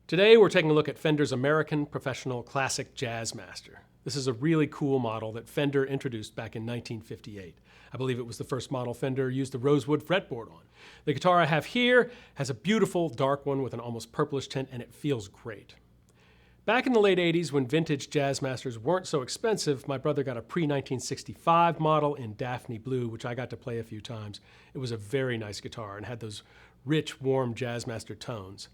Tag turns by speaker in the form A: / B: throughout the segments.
A: Today we're taking a look at Fender's American Professional Classic Jazzmaster. This is a really cool model that Fender introduced back in 1958. I believe it was the first model Fender used the rosewood fretboard on. The guitar I have here has a beautiful dark one with an almost purplish tint, and it feels great. Back in the late 80s, when vintage Jazzmasters weren't so expensive, my brother got a pre-1965 model in Daphne Blue, which I got to play a few times. It was a very nice guitar and had those rich, warm Jazzmaster tones.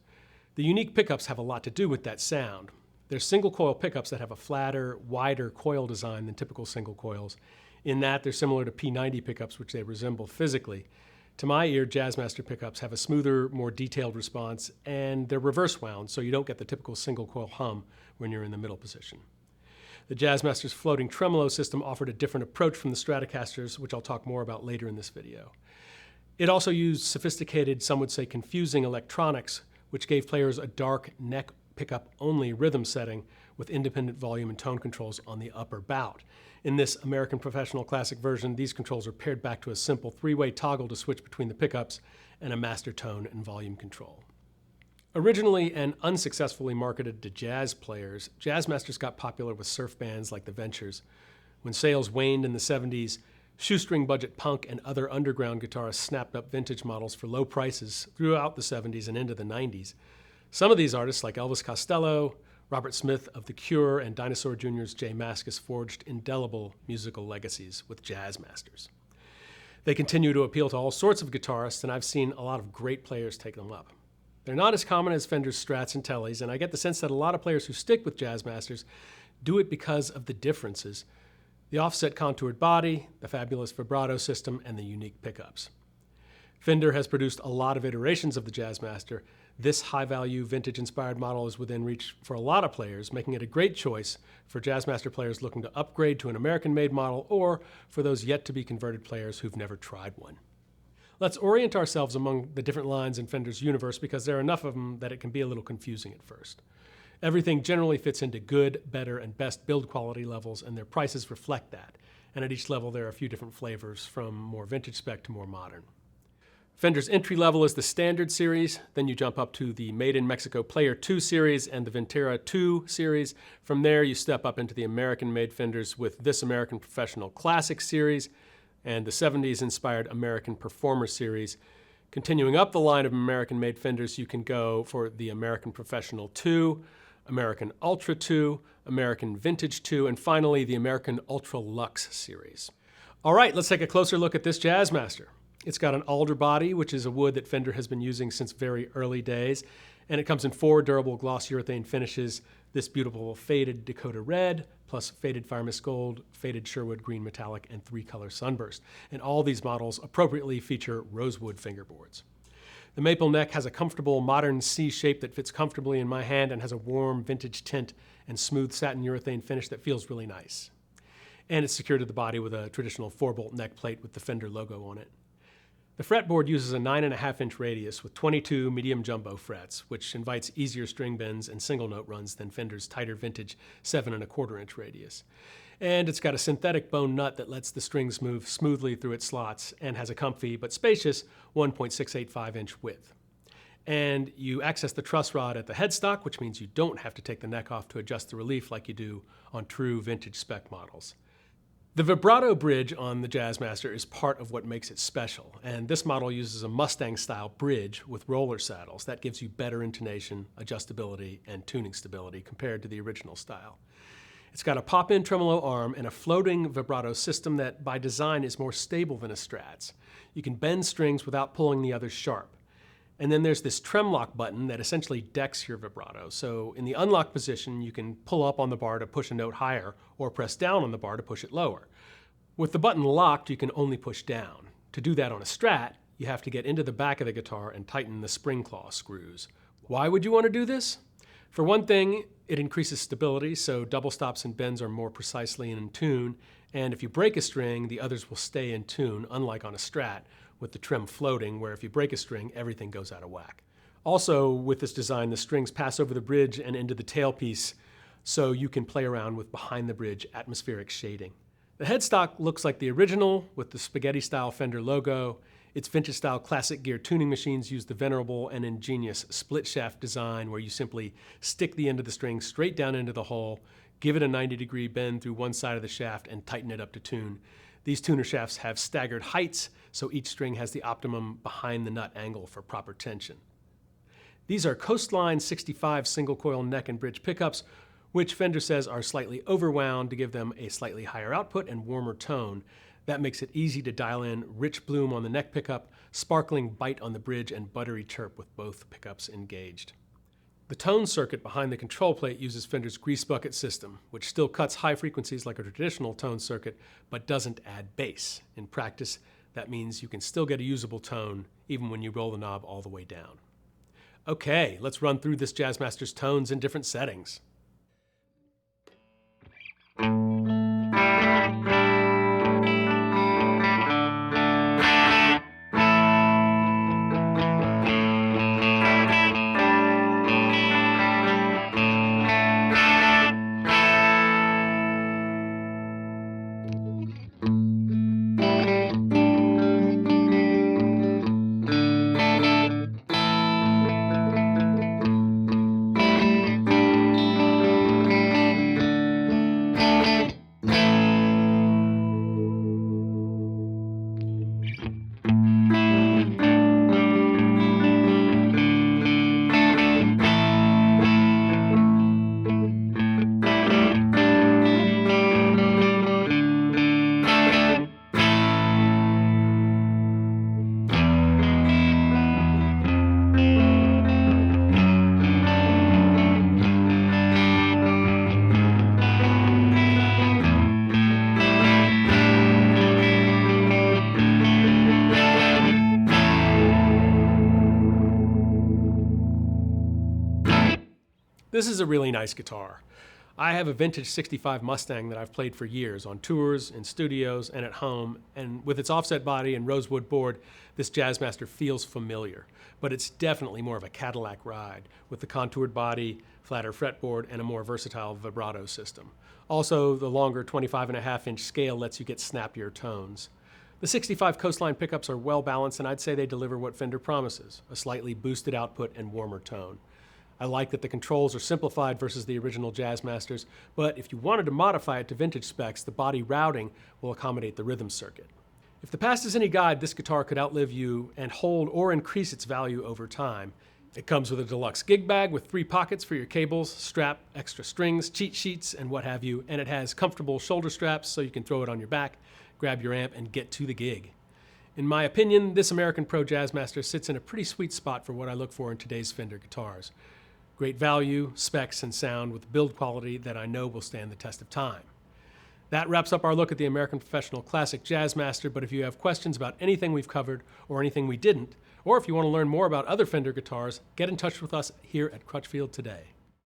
A: The unique pickups have a lot to do with that sound. They're single coil pickups that have a flatter, wider coil design than typical single coils. In that, they're similar to P90 pickups, which they resemble physically. To my ear, Jazzmaster pickups have a smoother, more detailed response, and they're reverse wound, so you don't get the typical single coil hum when you're in the middle position. The Jazzmaster's floating tremolo system offered a different approach from the Stratocasters, which I'll talk more about later in this video. It also used sophisticated, some would say confusing electronics, which gave players a dark neck pickup only rhythm setting with independent volume and tone controls on the upper bout. In this American Professional Classic version, these controls are paired back to a simple three-way toggle to switch between the pickups and a master tone and volume control. Originally and unsuccessfully marketed to jazz players, Jazzmasters got popular with surf bands like the Ventures. When sales waned in the 70s, shoestring budget punk and other underground guitarists snapped up vintage models for low prices throughout the 70s and into the 90s. Some of these artists, like Elvis Costello, Robert Smith of The Cure, and Dinosaur Jr.'s Jay Mascis, forged indelible musical legacies with Jazzmasters. They continue to appeal to all sorts of guitarists, and I've seen a lot of great players take them up. They're not as common as Fender's Strats and Tellys, and I get the sense that a lot of players who stick with Jazzmasters do it because of the differences: the offset contoured body, the fabulous vibrato system, and the unique pickups. Fender has produced a lot of iterations of the Jazzmaster. This high-value, vintage-inspired model is within reach for a lot of players, making it a great choice for Jazzmaster players looking to upgrade to an American-made model, or for those yet-to-be converted players who've never tried one. Let's orient ourselves among the different lines in Fender's universe, because there are enough of them that it can be a little confusing at first. Everything generally fits into good, better, and best build quality levels, and their prices reflect that. And at each level, there are a few different flavors, from more vintage spec to more modern. Fender's entry level is the Standard series, then you jump up to the Made in Mexico Player 2 series and the Ventura 2 series. From there, you step up into the American-made Fenders with this American Professional Classic series and the 70s-inspired American Performer series. Continuing up the line of American-made Fenders, you can go for the American Professional 2, American Ultra 2, American Vintage 2, and finally the American Ultra Luxe series. All right, let's take a closer look at this Jazzmaster. It's got an alder body, which is a wood that Fender has been using since very early days, and it comes in 4 durable gloss urethane finishes: this beautiful faded Dakota Red, plus faded Firemist Gold, faded Sherwood Green Metallic, and 3-color Sunburst. And all these models appropriately feature rosewood fingerboards. The maple neck has a comfortable modern C shape that fits comfortably in my hand and has a warm vintage tint and smooth satin urethane finish that feels really nice. And it's secured to the body with a traditional 4-bolt neck plate with the Fender logo on it. The fretboard uses a 9.5-inch radius with 22 medium jumbo frets, which invites easier string bends and single note runs than Fender's tighter vintage 7.25-inch radius. And it's got a synthetic bone nut that lets the strings move smoothly through its slots and has a comfy but spacious 1.685-inch width. And you access the truss rod at the headstock, which means you don't have to take the neck off to adjust the relief like you do on true vintage spec models. The vibrato bridge on the Jazzmaster is part of what makes it special, and this model uses a Mustang-style bridge with roller saddles. That gives you better intonation, adjustability, and tuning stability compared to the original style. It's got a pop-in tremolo arm and a floating vibrato system that, by design, is more stable than a Strats. You can bend strings without pulling the others sharp. And then there's this trem lock button that essentially decks your vibrato. So in the unlock position, you can pull up on the bar to push a note higher or press down on the bar to push it lower. With the button locked, you can only push down. To do that on a Strat, you have to get into the back of the guitar and tighten the spring claw screws. Why would you want to do this? For one thing, it increases stability, so double stops and bends are more precisely in tune, and if you break a string, the others will stay in tune, unlike on a Strat, with the trem floating, where if you break a string, everything goes out of whack. Also, with this design, the strings pass over the bridge and into the tailpiece, so you can play around with behind-the-bridge atmospheric shading. The headstock looks like the original, with the spaghetti-style Fender logo. Its vintage-style classic gear tuning machines use the venerable and ingenious split-shaft design where you simply stick the end of the string straight down into the hole, give it a 90-degree bend through one side of the shaft, and tighten it up to tune. These tuner shafts have staggered heights, so each string has the optimum behind the nut angle for proper tension. These are Coastline 65 single-coil neck and bridge pickups, which Fender says are slightly overwound to give them a slightly higher output and warmer tone. That makes it easy to dial in rich bloom on the neck pickup, sparkling bite on the bridge, and buttery chirp with both pickups engaged. The tone circuit behind the control plate uses Fender's Greasebucket system, which still cuts high frequencies like a traditional tone circuit, but doesn't add bass. In practice, that means you can still get a usable tone even when you roll the knob all the way down. Okay, let's run through this Jazzmaster's tones in different settings. This is a really nice guitar. I have a vintage 65 Mustang that I've played for years on tours, in studios, and at home, and with its offset body and rosewood board, this Jazzmaster feels familiar. But it's definitely more of a Cadillac ride, with the contoured body, flatter fretboard, and a more versatile vibrato system. Also, the longer 25.5-inch scale lets you get snappier tones. The 65 Coastline pickups are well balanced, and I'd say they deliver what Fender promises, a slightly boosted output and warmer tone. I like that the controls are simplified versus the original Jazzmasters, but if you wanted to modify it to vintage specs, the body routing will accommodate the rhythm circuit. If the past is any guide, this guitar could outlive you and hold or increase its value over time. It comes with a deluxe gig bag with 3 pockets for your cables, strap, extra strings, cheat sheets, and what have you, and it has comfortable shoulder straps so you can throw it on your back, grab your amp, and get to the gig. In my opinion, this American Pro Jazzmaster sits in a pretty sweet spot for what I look for in today's Fender guitars. Great value, specs, and sound with build quality that I know will stand the test of time. That wraps up our look at the American Professional Classic Jazzmaster, but if you have questions about anything we've covered or anything we didn't, or if you want to learn more about other Fender guitars, get in touch with us here at Crutchfield today.